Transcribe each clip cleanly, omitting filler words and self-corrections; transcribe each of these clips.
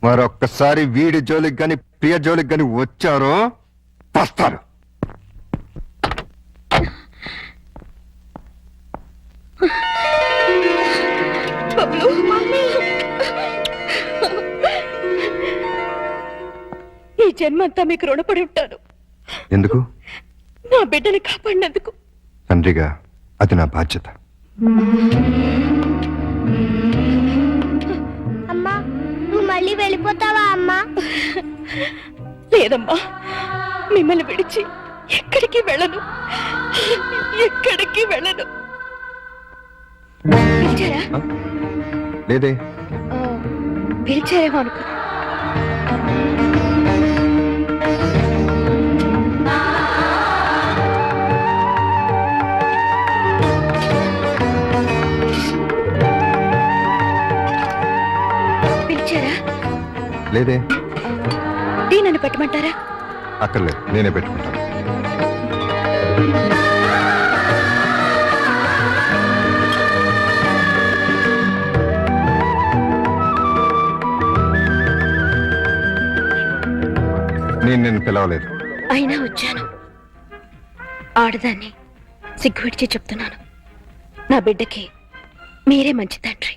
మరొక్కసారి వీడి జోలికి గాని ప్రియ జోలికి గాని వచ్చారో పస్తారు. ఈ జన్మంతా మీకు రుణపడి ఉంటాను. ఎందుకు? నా బిడ్డని కాపాడినందుకు. తండ్రిగా అది నా బాధ్యత. అమ్మా, నువ్వు మళ్ళీ వెళ్ళిపోతావా అమ్మా? లేదమ్మా, మిమ్మల్ని విడిచి ఎక్కడికి వెళ్ళను, ఎక్కడికి వెళ్ళను. పిలిచారా? లేదే. పిలిచారేమో అనుకో. పిలిచారా? లేదే. టీ నన్ను పెట్టమంటారా? అక్కర్లేదు, నేనే పెట్టుకుంటాను. నేను నిన్ను పిలవలేదు. అయినా వచ్చాను. ఆడదాన్ని సిగ్గు విడిచి చెప్తున్నాను, నా బిడ్డకి మీరే మంచి తండ్రి.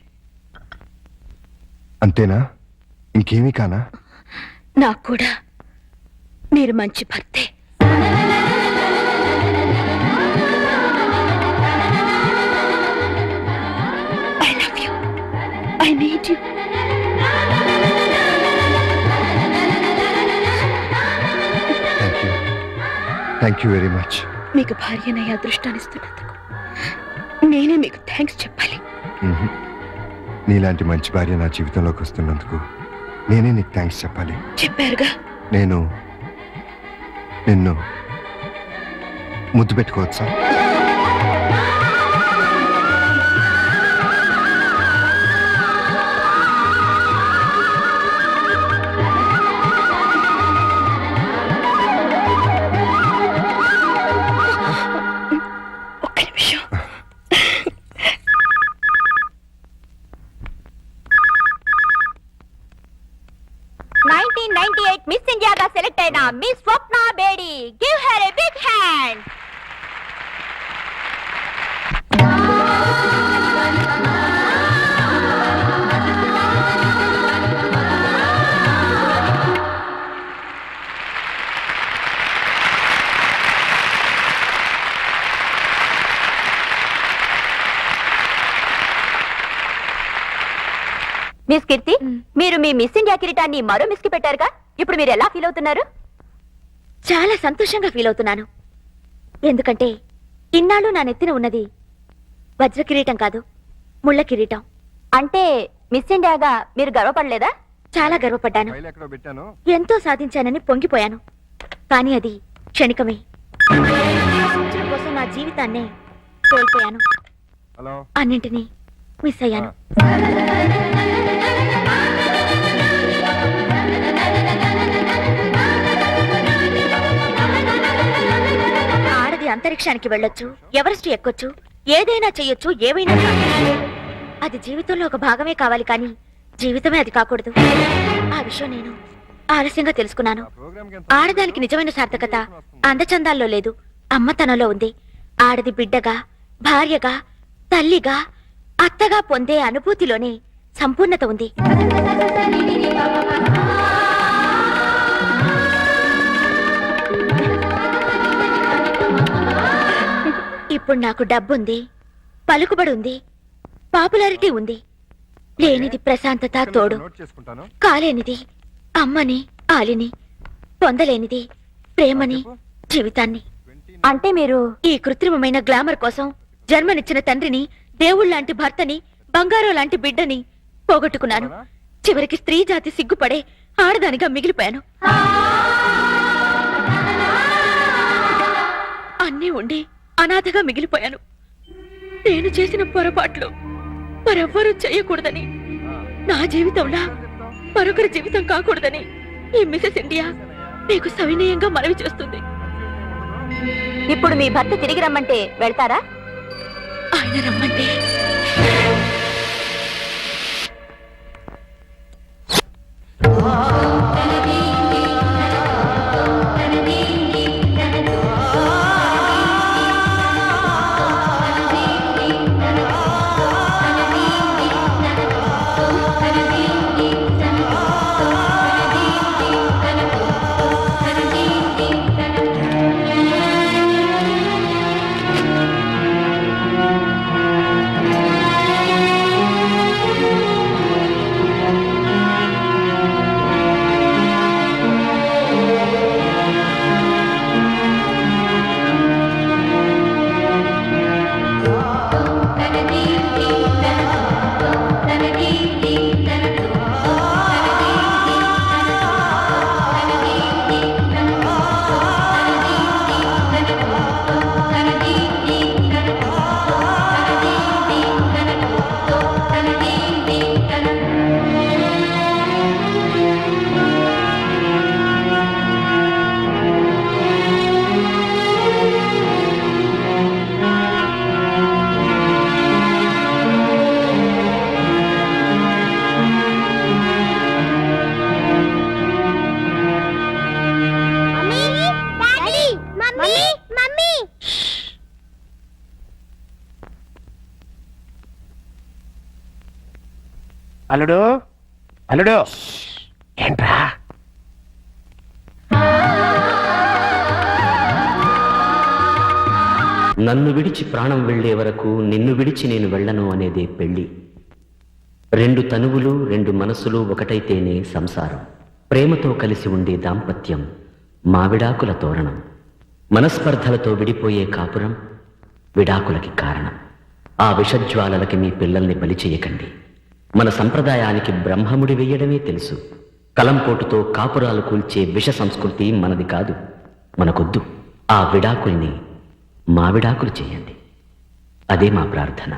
అంతేనా? ఇంకేమీ కానా? నాకు కూడా మీరు మంచి భర్తే. I love you. I need you. Thank you very much. మీకు భార్యనయ్య అదృష్టాన్ని ఇస్తున్నందుకు నేనే మీకు థ్యాంక్స్ చెప్పాలి. నీలాంటి మంచి భార్య నా జీవితంలోకి వస్తున్నందుకు నేనే నీకు థ్యాంక్స్ చెప్పాలి. చెప్పారుగా. నేను నిన్ను ముద్దు పెట్టుకోవచ్చా? ఒక్క నిమిషం. మిస్ ఇండియాగా సెలెక్ట్ అయిన miss Swapna Bedi. Give her a big hand. Miss Keerthi, మీరు మీ మిస్ ఇండియా కిరీటాన్ని మరో మిస్ కి పెట్టారుగా, ఇప్పుడు మీరు ఎలా ఫీల్ అవుతున్నారు? చాలా సంతోషంగా ఫీల్ అవుతున్నాను. ఎందుకంటే ఇన్నాళ్ళు నా నెత్తిన ఉన్నది వజ్ర కిరీటం కాదు, ముళ్ళ కిరీటం. అంటే మిస్ ఇండియాగా మీరు గర్వపడలేదా? చాలా గర్వపడ్డాను. ఎంతో సాధించానని పొంగిపోయాను. కానీ అది క్షణికమే. కోసం నా జీవితాన్నే కోల్పోయాను. అన్నింటినీ మిస్ అయ్యాను. ఆడది అంతరిక్షానికి వెళ్ళొచ్చు, ఎవరెస్ట్ ఎక్కొచ్చు, ఏదైనా చెయ్యొచ్చు, ఏవైనా అది జీవితంలో ఒక భాగమే కావాలి, కానీ జీవితమే అది కాకూడదు. ఆ విషయం నేను ఆలస్యంగా తెలుసుకున్నాను. ఆడదానికి నిజమైన సార్థకత అందచందాల్లో లేదు, అమ్మతనంలో ఉంది. ఆడది బిడ్డగా, భార్యగా, తల్లిగా, అత్తగా పొందే అనుభూతిలోనే సంపూర్ణత ఉంది. ఇప్పుడు నాకు డబ్బుంది, పలుకుబడి ఉంది, పాపులారిటీ ఉంది. లేనిది ప్రశాంతత, తోడు. కాలేనిది అమ్మని, ఆలిని. పొందలేనిది ప్రేమని, జీవితాన్ని. అంటే మీరు ఈ కృత్రిమమైన గ్లామర్ కోసం జన్మనిచ్చిన తండ్రిని, దేవుళ్లాంటి భర్తని, బంగారం లాంటి బిడ్డని పోగొట్టుకున్నాను. చివరికి స్త్రీ జాతి సిగ్గుపడే ఆడదానిగా మిగిలిపోయాను. అన్నీ ఉండి అనాథగా మిగిలిపోయాను. నేను చేసిన పొరపాట్లు మరెవ్వరూ చేయకూడదని, నా జీవితంలా మరొకరి జీవితం కాకూడదని ఈ మిసెస్ ఇండియా మీకు సవినయంగా మనవి చేస్తుంది. ఇప్పుడు మీ భర్త తిరిగి రమ్మంటే వెళ్తారా? ఆయన రమ్మంటే అల్లుడు అల్లుడు ఏంట్రా? నన్ను విడిచి ప్రాణం వెళ్లే వరకు నిన్ను విడిచి నేను వెళ్ళను అనేదే పెళ్లి. రెండు తనువులు రెండు మనసులు ఒకటైతేనే సంసారం. ప్రేమతో కలిసి ఉండే దాంపత్యం మావిడాకుల తోరణం. మనస్పర్ధలతో విడిపోయే కాపురం విడాకులకి కారణం. ఆ విషజ్వాలలకి మీ పిల్లల్ని బలి చేయకండి. మన సంప్రదాయానికి బ్రహ్మముడి వెయ్యడమే తెలుసు. కలంపోటుతో కాపురాలు కూల్చే విష సంస్కృతి మనది కాదు, మనకొద్దు. ఆ విడాకుల్ని మావిడాకులు చేయండి, అదే మా ప్రార్థన.